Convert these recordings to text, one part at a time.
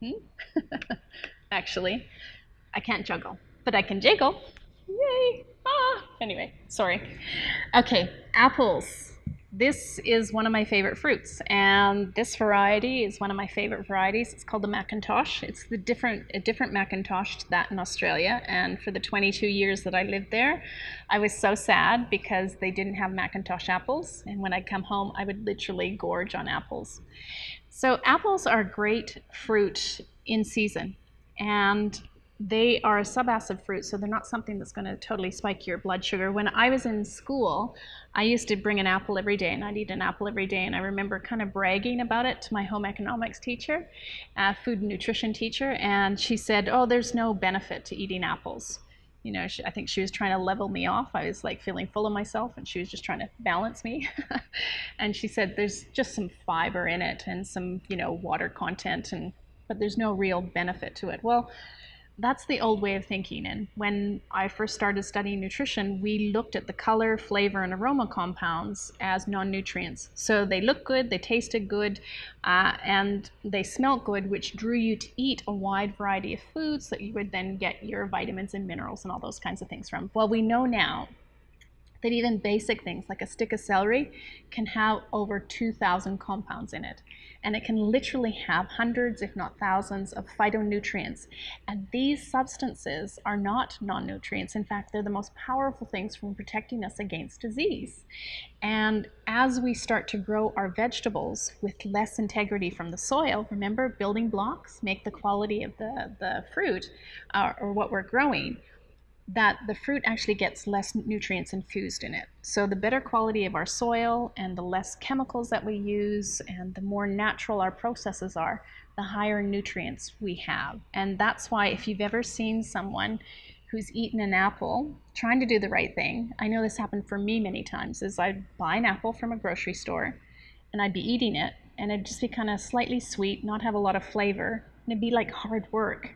Hmm? Actually, I can't juggle, but I can jiggle. Yay! Ah! Anyway, sorry. Okay, apples. This is one of my favorite fruits, and this variety is one of my favorite varieties. It's called the Macintosh. It's a different Macintosh to that in Australia. And for the 22 years that I lived there, I was so sad because they didn't have Macintosh apples. And when I'd come home, I would literally gorge on apples. So apples are great fruit in season, and they are a subacid fruit, so they're not something that's going to totally spike your blood sugar. When I was in school, I used to bring an apple every day, and I'd eat an apple every day, and I remember kind of bragging about it to my home economics teacher, food and nutrition teacher, and she said, "Oh, there's no benefit to eating apples." I think she was trying to level me off. I was like feeling full of myself, and she was just trying to balance me. And she said, "There's just some fiber in it and some, water content, but there's no real benefit to it." Well, that's the old way of thinking. And when I first started studying nutrition, we looked at the color, flavor, and aroma compounds as non-nutrients. So they look good, they tasted good, and they smelt good, which drew you to eat a wide variety of foods that you would then get your vitamins and minerals and all those kinds of things from. Well, we know now that even basic things like a stick of celery can have over 2,000 compounds in it. And it can literally have hundreds, if not thousands, of phytonutrients. And these substances are not non-nutrients. In fact, they're the most powerful things from protecting us against disease. And as we start to grow our vegetables with less integrity from the soil, remember, building blocks make the quality of the fruit or what we're growing, that the fruit actually gets less nutrients infused in it. So the better quality of our soil and the less chemicals that we use and the more natural our processes are, the higher nutrients we have. And that's why if you've ever seen someone who's eaten an apple trying to do the right thing, I know this happened for me many times, is I'd buy an apple from a grocery store and I'd be eating it and it'd just be kind of slightly sweet, not have a lot of flavor, and it'd be like hard work.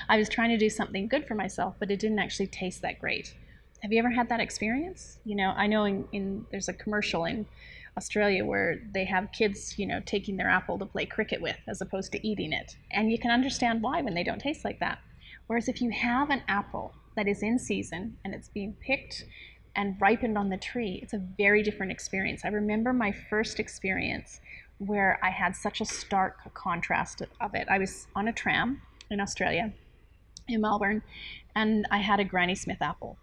I was trying to do something good for myself, but it didn't actually taste that great. Have you ever had that experience? I know there's a commercial in Australia where they have kids, taking their apple to play cricket with as opposed to eating it. And you can understand why when they don't taste like that. Whereas if you have an apple that is in season and it's being picked and ripened on the tree, it's a very different experience. I remember my first experience where I had such a stark contrast of it. I was on a tram in Australia, in Melbourne, and I had a Granny Smith apple.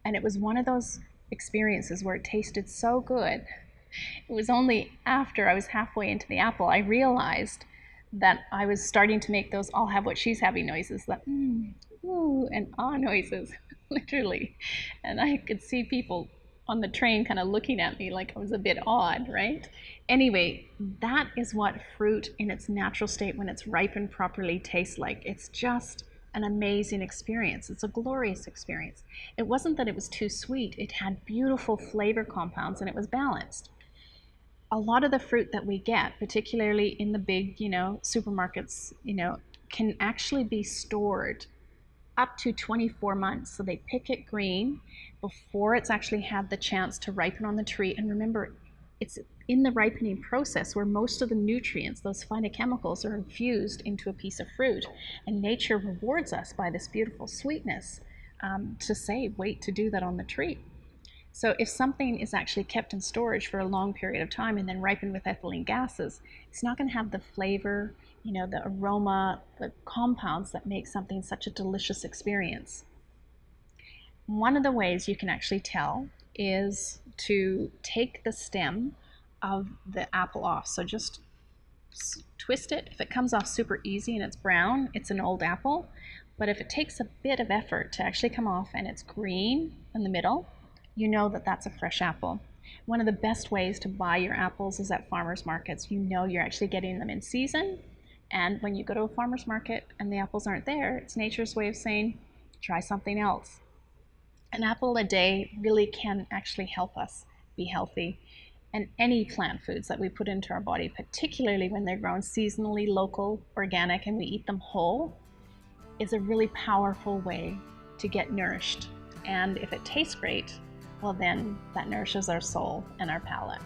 And it was one of those experiences where it tasted so good. It was only after I was halfway into the apple I realized that I was starting to make those "I'll have what she's having" noises, the ooh, and ah noises, literally. And I could see people on the train kind of looking at me like I was a bit odd, right? Anyway, that is what fruit in its natural state, when it's ripened properly, tastes like. It's just an amazing experience. It's a glorious experience. It wasn't that it was too sweet, it had beautiful flavor compounds and it was balanced. A lot of the fruit that we get, particularly in the big, supermarkets, can actually be stored up to 24 months. So they pick it green before it's actually had the chance to ripen on the tree. And remember, it's in the ripening process where most of the nutrients, those phytochemicals, are infused into a piece of fruit. And nature rewards us by this beautiful sweetness, to say, wait to do that on the tree. So if something is actually kept in storage for a long period of time and then ripened with ethylene gases, it's not going to have the flavor, the aroma, the compounds that make something such a delicious experience. One of the ways you can actually tell is to take the stem of the apple off. So just twist it. If it comes off super easy and it's brown, it's an old apple. But if it takes a bit of effort to actually come off and it's green in the middle, you know that that's a fresh apple. One of the best ways to buy your apples is at farmers markets. You know you're actually getting them in season. And when you go to a farmer's market and the apples aren't there, it's nature's way of saying, try something else. An apple a day really can actually help us be healthy. And any plant foods that we put into our body, particularly when they're grown seasonally, local, organic, and we eat them whole, is a really powerful way to get nourished. And if it tastes great, well then that nourishes our soul and our palate.